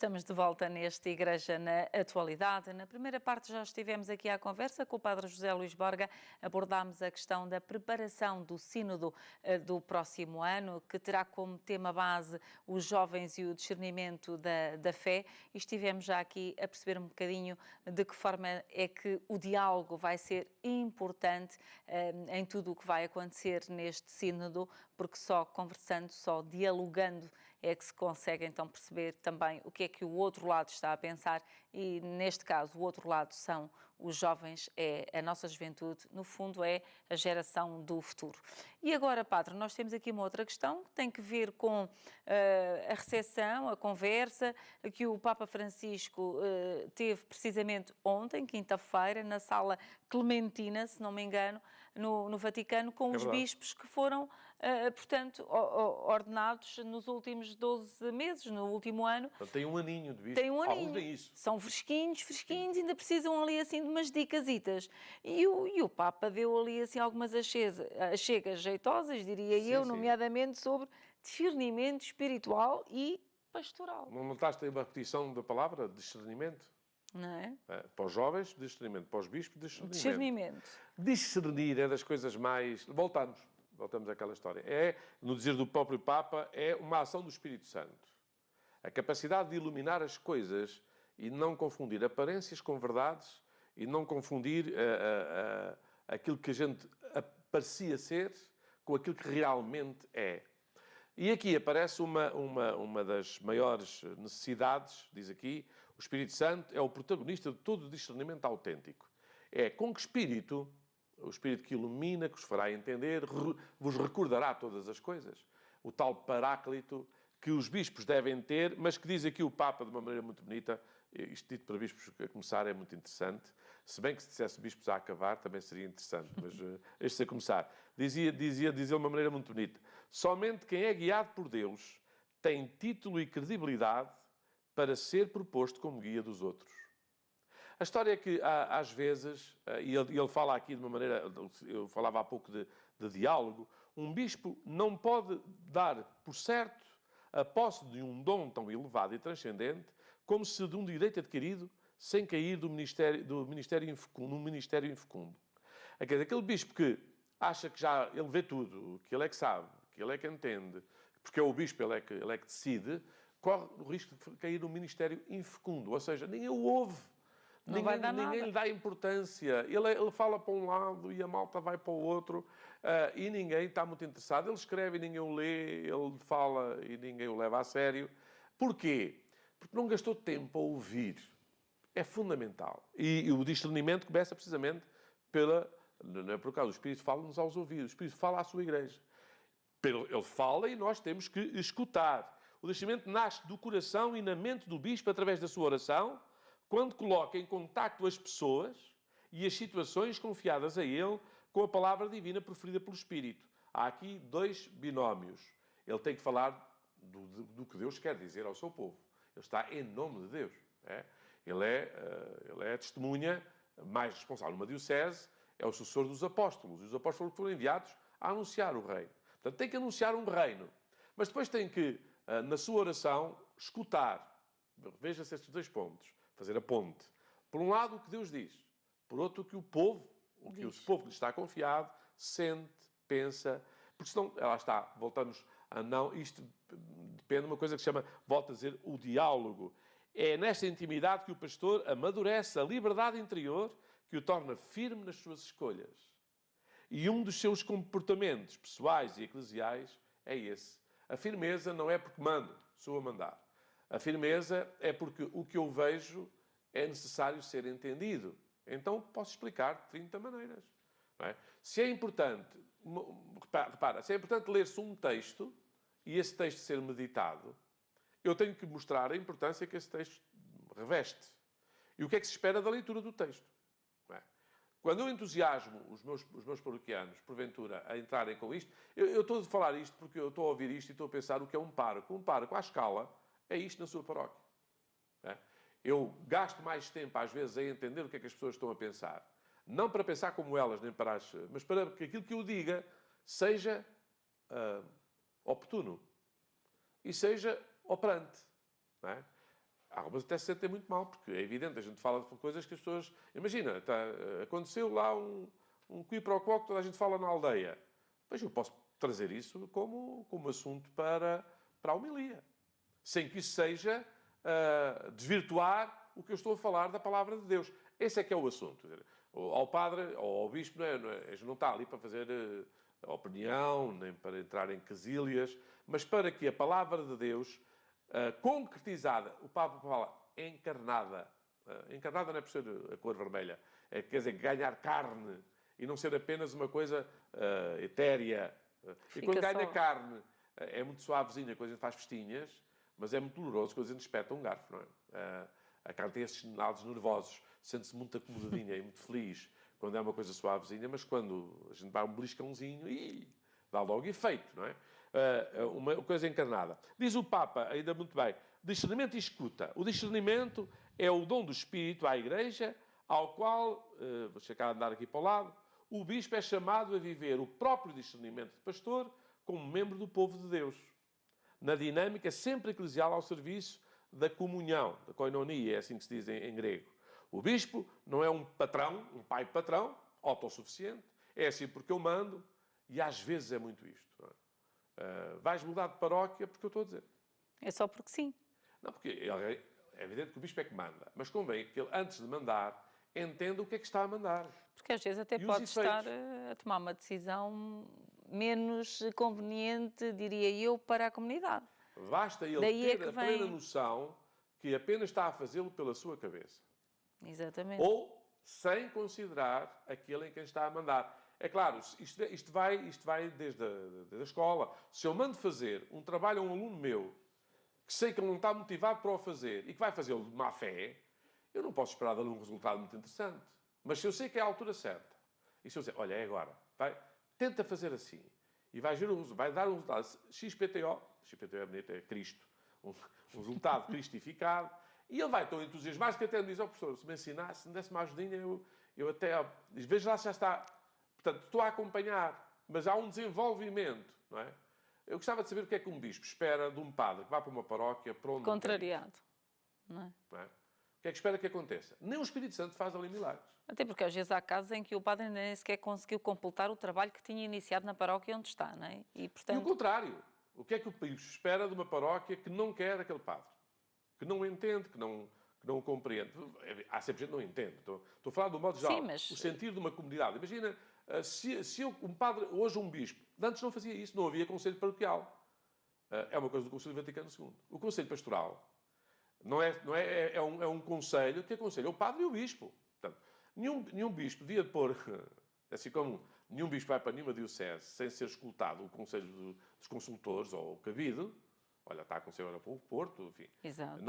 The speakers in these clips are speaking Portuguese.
Estamos de volta neste Igreja na Atualidade. Na primeira parte já estivemos aqui à conversa com o Padre José Luís Borga, abordámos a questão da preparação do sínodo do próximo ano, que terá como tema base os jovens e o discernimento da fé, e estivemos já aqui a perceber um bocadinho de que forma é que o diálogo vai ser importante em tudo o que vai acontecer neste sínodo, porque só conversando, só dialogando é que se consegue então perceber também o que é que o outro lado está a pensar, e neste caso o outro lado são os jovens, é a nossa juventude, no fundo é a geração do futuro. E agora, Padre, nós temos aqui uma outra questão que tem que ver com a recepção, a conversa que o Papa Francisco teve precisamente ontem, quinta-feira, na Sala Clementina, se não me engano, no Vaticano, com os bispos que foram, portanto, ordenados nos últimos 12 meses, no último ano. Tem um aninho de bispo. Tem um aninho. Nem isso. São fresquinhos, ainda precisam ali assim de umas dicasitas. E o Papa deu ali assim algumas achegas jeitosas, diria eu, nomeadamente sobre discernimento espiritual e pastoral. Não notaste aí uma repetição da palavra discernimento? Não é? Para os jovens, discernimento. Para os bispos, discernimento. Discernimento. Discernir é das coisas mais... Voltamos àquela história. No dizer do próprio Papa, é uma ação do Espírito Santo. A capacidade de iluminar as coisas e não confundir aparências com verdades e não confundir aquilo que a gente parecia ser com aquilo que realmente é. E aqui aparece uma das maiores necessidades, diz aqui, o Espírito Santo é o protagonista de todo o discernimento autêntico. É com que espírito, o Espírito que ilumina, que os fará entender, vos recordará todas as coisas. O tal paráclito que os bispos devem ter, mas que diz aqui o Papa de uma maneira muito bonita, isto dito para bispos a começar é muito interessante, se bem que se dissesse bispos a acabar também seria interessante, mas este a começar. Dizia de uma maneira muito bonita, somente quem é guiado por Deus tem título e credibilidade para ser proposto como guia dos outros. A história é que, às vezes, e ele fala aqui de uma maneira, eu falava há pouco de diálogo, um bispo não pode dar por certo a posse de um dom tão elevado e transcendente como se de um direito adquirido sem cair num ministério infecundo. Aquele bispo que acha que já ele vê tudo, que ele é que sabe, que ele é que entende, porque é o bispo, ele é que decide, corre o risco de cair num ministério infecundo, ou seja, ninguém o ouve. Ninguém lhe dá importância. Ele fala para um lado e a malta vai para o outro e ninguém está muito interessado. Ele escreve e ninguém o lê, ele fala e ninguém o leva a sério. Porquê? Porque não gastou tempo a ouvir. É fundamental. E o discernimento começa precisamente não é por causa, o Espírito fala-nos aos ouvidos, o Espírito fala à sua igreja. Ele fala e nós temos que escutar. O discernimento nasce do coração e na mente do bispo através da sua oração, quando coloca em contacto as pessoas e as situações confiadas a ele com a palavra divina proferida pelo Espírito. Há aqui dois binómios. Ele tem que falar do que Deus quer dizer ao seu povo. Ele está em nome de Deus. Ele é a testemunha mais responsável. Uma diocese é o sucessor dos apóstolos. E os apóstolos foram enviados a anunciar o reino. Portanto, tem que anunciar um reino. Mas depois tem que, na sua oração, escutar. Veja-se estes dois pontos. Fazer a ponte. Por um lado, o que Deus diz. Por outro, o que o povo que lhe está confiado, sente, pensa. Porque senão, lá está, voltamos a não... Isto depende de uma coisa que se chama, volto a dizer, o diálogo. É nesta intimidade que o pastor amadurece a liberdade interior que o torna firme nas suas escolhas. E um dos seus comportamentos pessoais e eclesiais é esse. A firmeza não é porque mando, sou a mandar. A firmeza é porque o que eu vejo é necessário ser entendido. Então posso explicar de 30 maneiras. Não é? Se é importante, repara, se é importante ler-se um texto e esse texto ser meditado, eu tenho que mostrar a importância que esse texto reveste. E o que é que se espera da leitura do texto. Não é? Quando eu entusiasmo os meus paroquianos, porventura, a entrarem com isto, eu estou a falar isto porque eu estou a ouvir isto e estou a pensar o que é um pároco. Um pároco, à escala, é isto na sua paróquia. É? Eu gasto mais tempo, às vezes, a entender o que é que as pessoas estão a pensar. Não para pensar como elas, nem para mas para que aquilo que eu diga seja oportuno e seja operante. Não é? há algumas até se sentem muito mal, porque é evidente, a gente fala de coisas que as pessoas... Imagina, aconteceu lá um quiproquo que toda a gente fala na aldeia. Pois eu posso trazer isso como assunto para a homilia, sem que isso seja desvirtuar o que eu estou a falar da palavra de Deus. Esse é que é o assunto. Quer dizer, ao padre ou ao bispo, a gente não está ali para fazer opinião, nem para entrar em quesílias, mas para que a palavra de Deus, concretizada, o Papa fala encarnada. Encarnada não é por ser a cor vermelha, quer dizer, ganhar carne e não ser apenas uma coisa etérea. E quando ganha carne, é muito suavezinha, quando a gente faz festinhas, mas é muito doloroso quando a gente espeta um garfo, não é? A carne tem esses sinais nervosos, sente-se muito acomodadinha e muito feliz quando é uma coisa suavezinha, mas quando a gente dá um beliscãozinho, dá logo efeito, não é? Uma coisa encarnada. Diz o Papa, ainda muito bem, discernimento e escuta. O discernimento é o dom do Espírito à Igreja, ao qual, vou chegar a andar aqui para o lado, o Bispo é chamado a viver o próprio discernimento de pastor como membro do povo de Deus, na dinâmica sempre eclesial ao serviço da comunhão, da koinonia, é assim que se diz em grego. O Bispo não é um patrão, um pai patrão, autossuficiente, é assim porque eu mando, e às vezes é muito isto. Não é? Vais mudar de paróquia porque eu estou a dizer. É só porque sim. Não, porque é evidente que o Bispo é que manda, mas convém que ele, antes de mandar, entenda o que é que está a mandar. Porque às vezes até pode estar a tomar uma decisão menos conveniente, diria eu, para a comunidade. Basta ele ter a plena noção que apenas está a fazê-lo pela sua cabeça. Exatamente. Ou sem considerar aquele em quem está a mandar. É claro, isto vai desde a escola. Se eu mando fazer um trabalho a um aluno meu, que sei que ele não está motivado para o fazer e que vai fazê-lo de má fé, eu não posso esperar dele um resultado muito interessante. Mas se eu sei que é a altura certa, e se eu dizer, olha, é agora, tenta fazer assim, e vai dar um resultado XPTO é bonito, é Cristo, um resultado cristificado, e ele vai tão entusiasmado que até me diz, professor, se me ensinasse, se me desse uma ajudinha, eu até... Veja lá se já está... Portanto, estou a acompanhar, mas há um desenvolvimento, não é? Eu gostava de saber o que é que um bispo espera de um padre que vá para uma paróquia para onde contrariado, não é? Não é? O que é que espera que aconteça? Nem o Espírito Santo faz ali milagres. Até porque às vezes há casos em que o padre ainda nem sequer conseguiu completar o trabalho que tinha iniciado na paróquia onde está, não é? E o contrário. O que é que o bispo espera de uma paróquia que não quer aquele padre? Que não entende, que não o compreende. Há sempre gente que não entende. Estou a falar do modo geral. Sim, mas... O sentido de uma comunidade. Imagina, um padre, hoje um bispo, antes não fazia isso, não havia conselho paroquial. É uma coisa do Concílio Vaticano II. O conselho pastoral é um conselho que aconselha o padre e o bispo. Portanto, nenhum bispo devia pôr, assim como nenhum bispo vai para nenhuma diocese sem ser escutado o conselho dos consultores ou o cabido. Olha, está a acontecer agora para o Porto, enfim. Exato.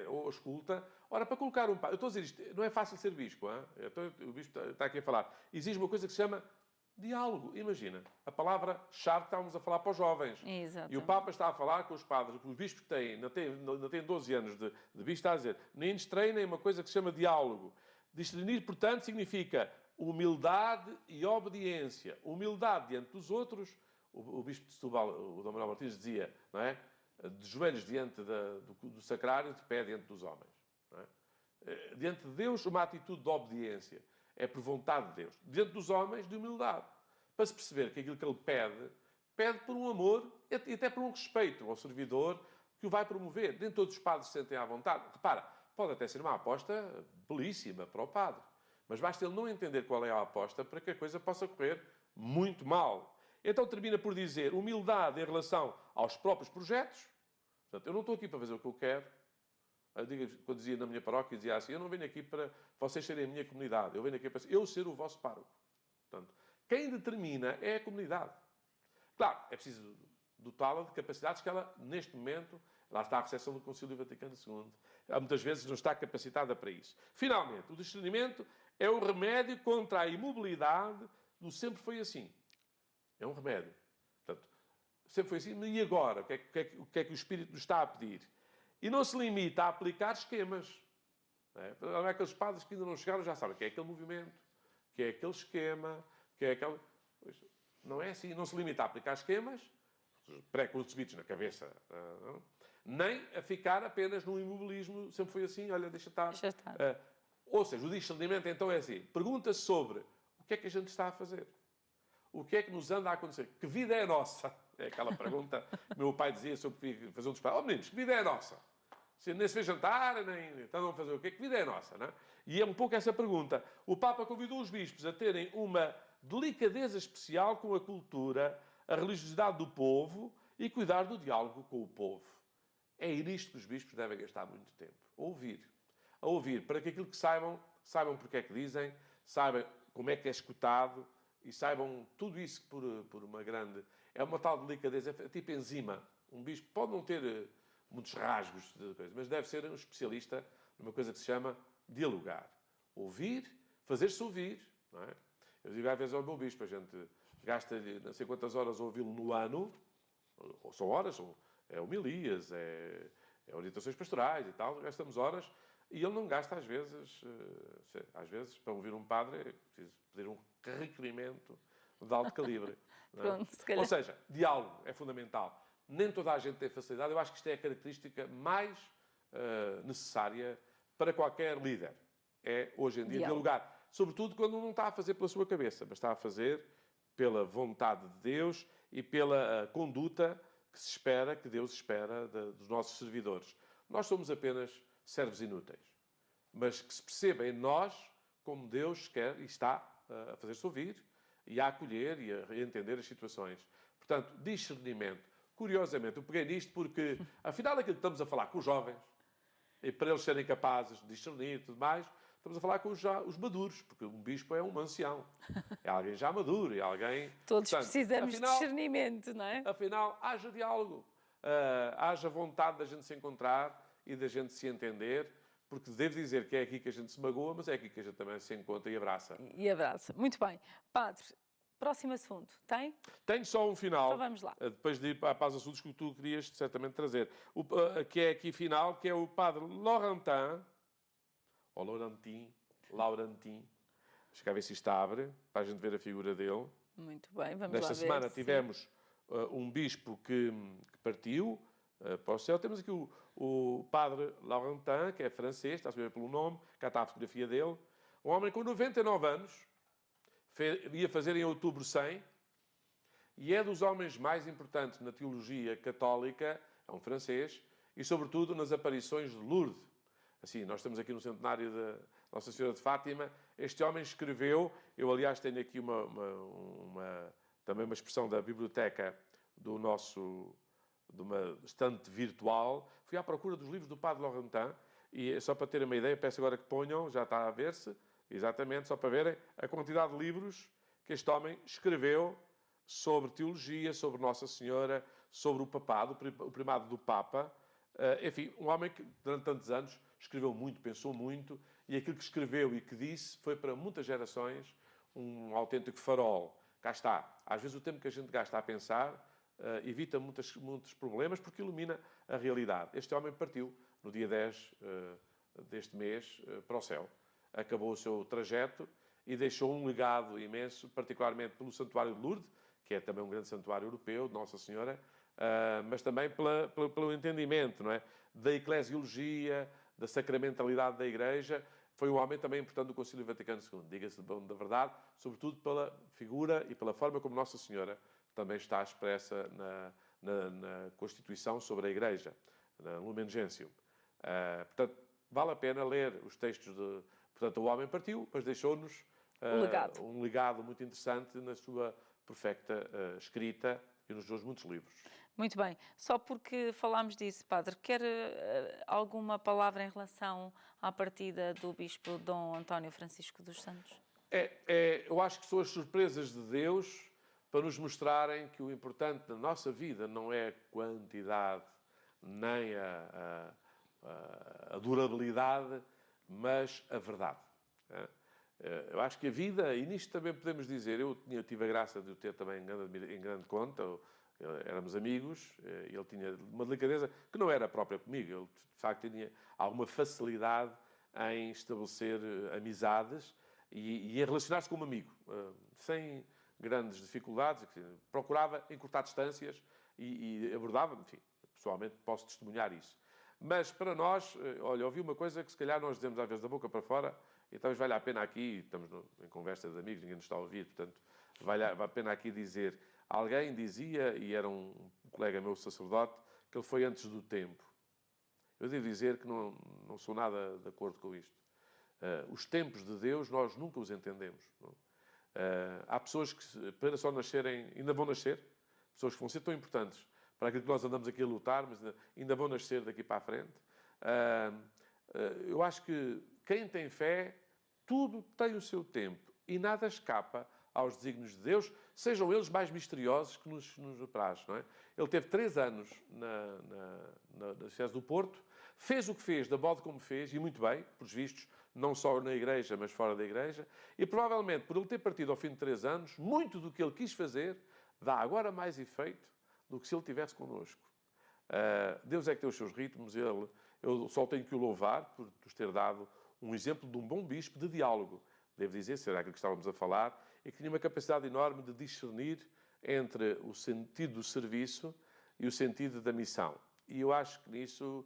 Ou escuta. Ora, para colocar um padre... Eu estou a dizer isto, não é fácil ser bispo. O bispo está aqui a falar. Exige uma coisa que se chama diálogo. Imagina, a palavra-chave que estávamos a falar para os jovens. Exato. E o Papa está a falar com os padres, os bispos que têm, ainda têm 12 anos de bispo, está a dizer, nem treinem uma coisa que se chama diálogo. Discernir, portanto, significa humildade e obediência. Humildade diante dos outros. O bispo de Setúbal, o Dom Manuel Martins, dizia, não é? De joelhos diante do sacrário, de pé diante dos homens. Não é? Diante de Deus, uma atitude de obediência. É por vontade de Deus. Diante dos homens, de humildade. Para se perceber que aquilo que ele pede por um amor e até por um respeito ao servidor que o vai promover. Nem todos os padres se sentem à vontade. Repara, pode até ser uma aposta belíssima para o padre. Mas basta ele não entender qual é a aposta para que a coisa possa correr muito mal. Então termina por dizer humildade em relação aos próprios projetos. Portanto, eu não estou aqui para fazer o que eu quero. Quando dizia na minha paróquia, dizia assim, eu não venho aqui para vocês serem a minha comunidade. Eu venho aqui para eu ser o vosso pároco. Portanto, quem determina é a comunidade. Claro, é preciso dotá-la de capacidades que ela, neste momento, lá está a recepção do Concílio Vaticano II. Ela, muitas vezes não está capacitada para isso. Finalmente, o discernimento é o remédio contra a imobilidade do sempre foi assim. É um remédio. Portanto, sempre foi assim. E agora? O que é que o Espírito nos está a pedir? E não se limita a aplicar esquemas. Não é aqueles padres que ainda não chegaram, já sabem que é aquele movimento, que é aquele esquema, que é aquele... Não é assim. Não se limita a aplicar esquemas, pré-concebidos na cabeça. Não? Nem a ficar apenas num imobilismo, sempre foi assim, olha, deixa estar. Deixa estar. Ou seja, o discernimento então é assim, pergunta sobre o que é que a gente está a fazer. O que é que nos anda a acontecer? Que vida é a nossa? É aquela pergunta que meu pai dizia sobre eu fazer um disparate. Oh meninos, que vida é a nossa? Nem se vê jantar, nem estão a fazer o quê? Que vida é a nossa? Não é? E é um pouco essa pergunta. O Papa convidou os bispos a terem uma delicadeza especial com a cultura, a religiosidade do povo e cuidar do diálogo com o povo. É nisto que os bispos devem gastar muito tempo. A ouvir, para que aquilo que saibam porque é que dizem, saibam como é que é escutado e saibam tudo isso por uma grande... É uma tal delicadeza, é tipo enzima. Um bispo pode não ter muitos rasgos de coisa, mas deve ser um especialista numa coisa que se chama dialogar. Ouvir, fazer-se ouvir. Não é? Eu digo às vezes ao meu bispo, a gente gasta-lhe não sei quantas horas a ouvi-lo no ano, ou são horas, é homilias, é orientações pastorais e tal, gastamos horas, e ele não gasta às vezes, para ouvir um padre, é preciso pedir um requerimento de alto calibre. Não é? Pronto, se calhar. Ou seja, diálogo é fundamental. Nem toda a gente tem facilidade. Eu acho que isto é a característica mais necessária para qualquer líder. É, hoje em dia, dialogar. Sobretudo quando não está a fazer pela sua cabeça, mas está a fazer pela vontade de Deus e pela conduta que se espera, que Deus espera dos nossos servidores. Nós somos apenas servos inúteis. Mas que se perceba em nós como Deus quer e está a fazer-se ouvir e a acolher e a entender as situações. Portanto, discernimento. Curiosamente, eu peguei nisto porque, afinal, aquilo que estamos a falar com os jovens, e para eles serem capazes de discernir e tudo mais, estamos a falar com os maduros, porque um bispo é um ancião. É alguém já maduro, é alguém... Todos precisamos de discernimento, não é? Afinal, haja diálogo, haja vontade da gente se encontrar e da gente se entender, porque devo dizer que é aqui que a gente se magoa, mas é aqui que a gente também se encontra e abraça. E abraça. Muito bem. Padre, próximo assunto, tem? Tenho só um final. Então vamos lá. Depois de ir para os assuntos que tu querias certamente trazer. Que é aqui final, que é o padre Laurentin, ou Laurentin, deixa cá ver se isto abre, para a gente ver a figura dele. Muito bem, vamos lá ver. Nesta semana tivemos um bispo que partiu para o céu. Temos aqui o padre Laurentin, que é francês, está a saber pelo nome, cá está a fotografia dele. Um homem com 99 anos, ia fazer em outubro 100, e é dos homens mais importantes na teologia católica, é um francês, e sobretudo nas aparições de Lourdes. Assim, nós estamos aqui no centenário de Nossa Senhora de Fátima. Este homem escreveu, eu aliás tenho aqui também uma expressão da biblioteca de uma estante virtual. Fui à procura dos livros do padre Laurentin, e só para terem uma ideia, peço agora que ponham, já está a ver-se, exatamente, só para verem a quantidade de livros que este homem escreveu sobre teologia, sobre Nossa Senhora, sobre o papado, o primado do Papa. Enfim, um homem que durante tantos anos escreveu muito, pensou muito, e aquilo que escreveu e que disse foi para muitas gerações um autêntico farol. Cá está. Às vezes o tempo que a gente gasta a pensar evita muitos problemas porque ilumina a realidade. Este homem partiu no dia 10 deste mês para o céu. Acabou o seu trajeto e deixou um legado imenso, particularmente pelo Santuário de Lourdes, que é também um grande santuário europeu de Nossa Senhora, mas também pelo entendimento, não é? Da eclesiologia, da sacramentalidade da Igreja. Foi um homem também importante do Concílio Vaticano II, diga-se da verdade, sobretudo pela figura e pela forma como Nossa Senhora também está expressa na Constituição sobre a Igreja, na Lumen Gentium. Portanto, vale a pena ler os textos de... Portanto, o homem partiu, mas deixou-nos um legado muito interessante na sua perfeita escrita e nos seus muitos livros. Muito bem. Só porque falámos disso, Padre, quer alguma palavra em relação à partida do Bispo Dom António Francisco dos Santos? Eu acho que são as surpresas de Deus para nos mostrarem que o importante na nossa vida não é a quantidade, nem a durabilidade, mas a verdade. Eu acho que a vida, e nisto também podemos dizer, eu tive a graça de o ter também em grande conta, éramos amigos, ele tinha uma delicadeza que não era própria comigo, ele de facto tinha alguma facilidade em estabelecer amizades e em relacionar-se com um amigo, sem grandes dificuldades, procurava encurtar distâncias e abordava, enfim, pessoalmente posso testemunhar isso. Mas para nós, olha, ouvi uma coisa que se calhar nós dizemos às vezes da boca para fora, e talvez valha a pena aqui, estamos em conversa de amigos, ninguém nos está a ouvir, portanto, vale a pena aqui dizer, alguém dizia, e era um colega meu sacerdote, que ele foi antes do tempo. Eu devo dizer que não sou nada de acordo com isto. Os tempos de Deus, nós nunca os entendemos. Não? Há pessoas que, para só nascerem, ainda vão nascer, pessoas que vão ser tão importantes para aquilo que nós andamos aqui a lutar, mas ainda vão nascer daqui para a frente. Eu acho que quem tem fé, tudo tem o seu tempo e nada escapa aos desígnios de Deus, sejam eles mais misteriosos que nos apraz, não é? Ele teve 3 anos na Diocese do Porto, fez o que fez, da modo como fez, e muito bem, pelos vistos, não só na Igreja, mas fora da Igreja, e provavelmente, por ele ter partido ao fim de 3 anos, muito do que ele quis fazer dá agora mais efeito do que se ele tivesse connosco. Deus é que tem os seus ritmos, eu só tenho que o louvar por nos ter dado um exemplo de um bom bispo de diálogo. Devo dizer, será aquilo que estávamos a falar, e que tinha uma capacidade enorme de discernir entre o sentido do serviço e o sentido da missão. E eu acho que nisso,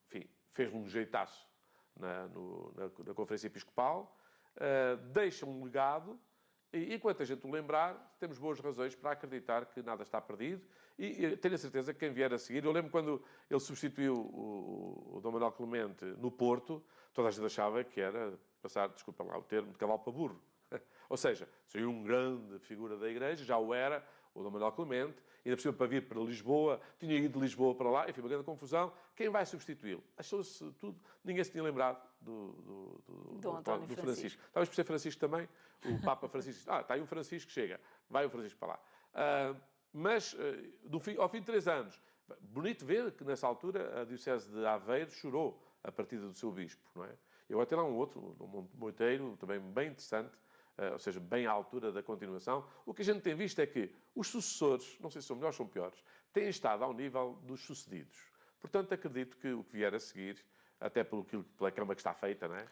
enfim, fez-me um jeitaço na Conferência Episcopal, deixa um legado, e enquanto a gente o lembrar, temos boas razões para acreditar que nada está perdido, e tenho a certeza que quem vier a seguir, eu lembro quando ele substituiu o Dom Manuel Clemente no Porto, toda a gente achava que era passar, desculpa lá o termo, de cavalo para burro. Ou seja, seria uma grande figura da Igreja, já o era, o Dom Manuel Clemente, ainda por cima para vir para Lisboa, tinha ido de Lisboa para lá, enfim, uma grande confusão. Quem vai substituí-lo? Achou-se tudo, ninguém se tinha lembrado do António Francisco. Talvez por ser Francisco também, o Papa Francisco, está aí o Francisco, chega, vai o Francisco para lá. Mas, ao fim de 3 anos, bonito ver que nessa altura a Diocese de Aveiro chorou a partida do seu bispo, não é? Eu até lá um outro, um Monteiro, também bem interessante, ou seja, bem à altura da continuação. O que a gente tem visto é que os sucessores, não sei se são melhores ou são piores, têm estado ao nível dos sucedidos. Portanto, acredito que o que vier a seguir, até pela cama que está feita, não é?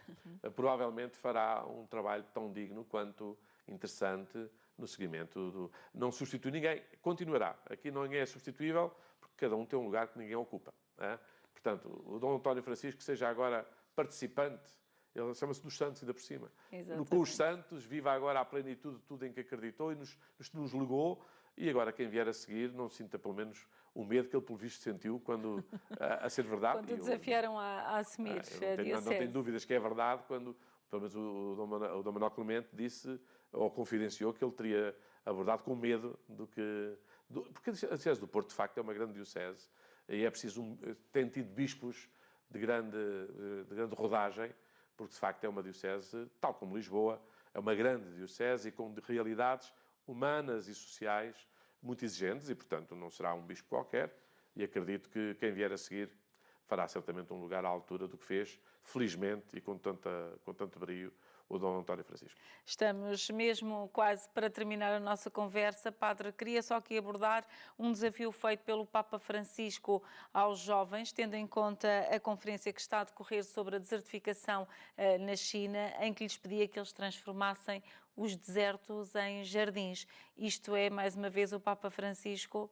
Provavelmente fará um trabalho tão digno quanto interessante no seguimento. Não substitui ninguém, continuará. Aqui ninguém é substituível, porque cada um tem um lugar que ninguém ocupa. É? Portanto, o Dom António Francisco, que seja agora participante, ele chama-se dos santos ainda por cima. Exatamente. Com os santos, viva agora a plenitude de tudo em que acreditou e nos legou, e agora quem vier a seguir não sinta pelo menos o medo que ele pelo visto sentiu quando, a ser verdade. Quando desafiaram a assumir a Diocese. Não tenho dúvidas que é verdade quando, pelo menos o Dom Manuel Clemente disse, ou confidenciou, que ele teria abordado com medo porque a Diocese do Porto, de facto, é uma grande diocese, e é preciso, tem tido bispos de grande rodagem, porque de facto é uma diocese, tal como Lisboa, é uma grande diocese e com realidades humanas e sociais muito exigentes e, portanto, não será um bispo qualquer, e acredito que quem vier a seguir fará certamente um lugar à altura do que fez, felizmente e com tanto brio, o Dom António Francisco. Estamos mesmo quase para terminar a nossa conversa. Padre, queria só aqui abordar um desafio feito pelo Papa Francisco aos jovens, tendo em conta a conferência que está a decorrer sobre a desertificação na China, em que lhes pedia que eles transformassem os desertos em jardins. Isto é, mais uma vez, o Papa Francisco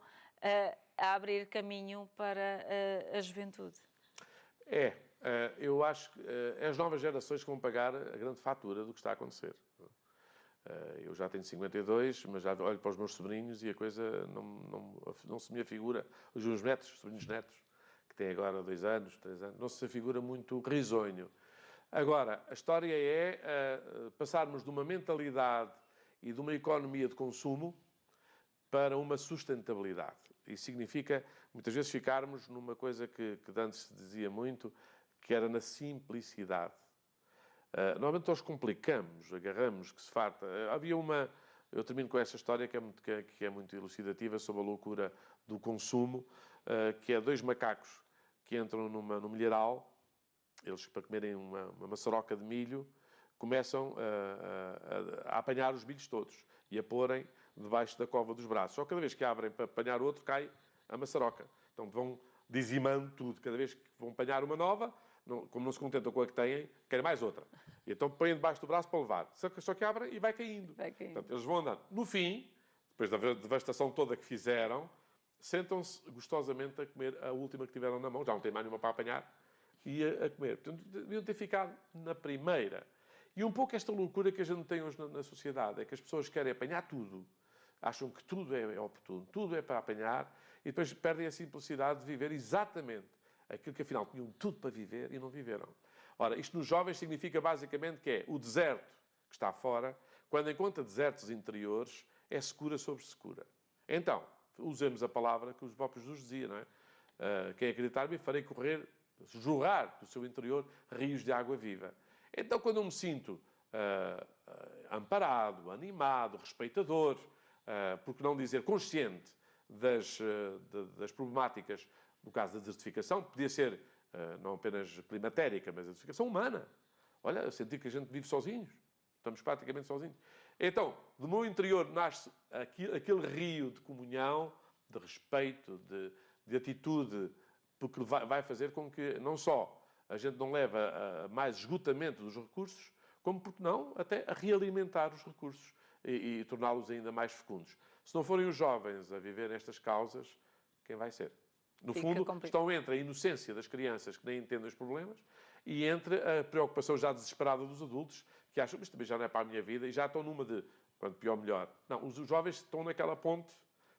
a abrir caminho para a juventude. Eu acho que as novas gerações que vão pagar a grande fatura do que está a acontecer. Eu já tenho 52, mas já olho para os meus sobrinhos e a coisa não se me afigura. Os meus netos, sobrinhos netos, que têm agora 2 anos, 3 anos, não se afigura muito risonho. Agora, a história é passarmos de uma mentalidade e de uma economia de consumo para uma sustentabilidade. Isso significa, muitas vezes, ficarmos numa coisa que antes se dizia muito, que era na simplicidade. Normalmente nós complicamos, agarramos, que se farta. Eu termino com essa história que é muito elucidativa sobre a loucura do consumo, que é 2 macacos que entram no milharal, eles para comerem uma maçaroca de milho, começam a apanhar os milhos todos e a porem debaixo da cova dos braços. Só cada vez que abrem para apanhar outro, cai a maçaroca. Então vão dizimando tudo. Cada vez que vão apanhar uma nova, como não se contentam com a que têm, querem mais outra. E então põem debaixo do braço para levar. Só que abrem e vai caindo. Vai caindo. Portanto, eles vão andando. No fim, depois da devastação toda que fizeram, sentam-se gostosamente a comer a última que tiveram na mão, já não tem mais nenhuma para apanhar, e a comer. Portanto, deviam ter ficado na primeira. E um pouco esta loucura que a gente tem hoje na sociedade, é que as pessoas querem apanhar tudo, acham que tudo é oportuno, tudo é para apanhar, e depois perdem a simplicidade de viver exatamente aquilo que afinal tinham tudo para viver e não viveram. Ora, isto nos jovens significa basicamente que é o deserto que está fora, quando encontra desertos interiores, é secura sobre secura. Então, usemos a palavra que o próprio Jesus dizia, não é? Quem acreditar-me, farei correr, jorrar do seu interior rios de água viva. Então, quando eu me sinto amparado, animado, respeitador, por que não dizer consciente das problemáticas, no caso da desertificação, podia ser não apenas climatérica, mas a desertificação humana. Olha, sentir que a gente vive sozinhos. Estamos praticamente sozinhos. Então, do meu interior nasce aquele rio de comunhão, de respeito, de atitude, porque vai fazer com que não só a gente não leve a mais esgotamento dos recursos, como, porque não, até a realimentar os recursos e torná-los ainda mais fecundos. Se não forem os jovens a viver estas causas, quem vai ser? No fundo, estão entre a inocência das crianças que nem entendem os problemas e entre a preocupação já desesperada dos adultos que acham, mas também já não é para a minha vida e já estão numa de, quanto pior, melhor. Não, os jovens estão naquela ponte,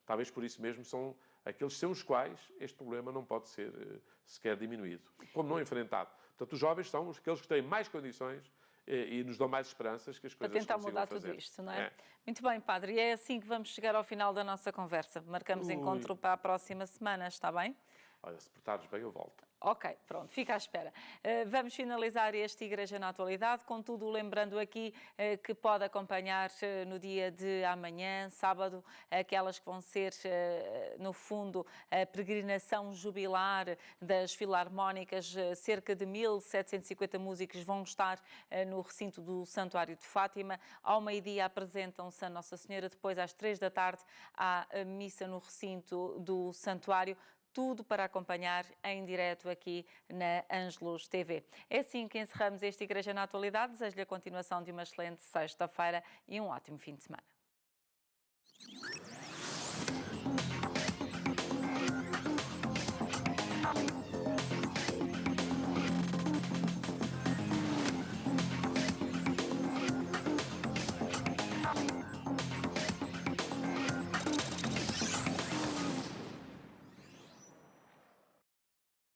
talvez por isso mesmo são aqueles sem os quais este problema não pode ser sequer diminuído, como não enfrentado. Portanto, os jovens são aqueles que têm mais condições e nos dão mais esperanças que as coisas para tentar consigam mudar fazer. tudo isto, não é? Muito bem, Padre, e é assim que vamos chegar ao final da nossa conversa. Marcamos encontro para a próxima semana, está bem? Olha, se portares bem, eu volto. Ok, pronto, fica à espera. Vamos finalizar este Igreja na Atualidade, contudo lembrando aqui que pode acompanhar no dia de amanhã, sábado, aquelas que vão ser, no fundo, a peregrinação jubilar das Filarmónicas. Cerca de 1.750 músicos vão estar no recinto do Santuário de Fátima. Ao meio-dia apresentam-se a Nossa Senhora, depois às 3 da tarde há a missa no recinto do Santuário. Tudo para acompanhar em direto aqui na Ângelus TV. É assim que encerramos este Igreja na Atualidade. Desejo-lhe a continuação de uma excelente sexta-feira e um ótimo fim de semana.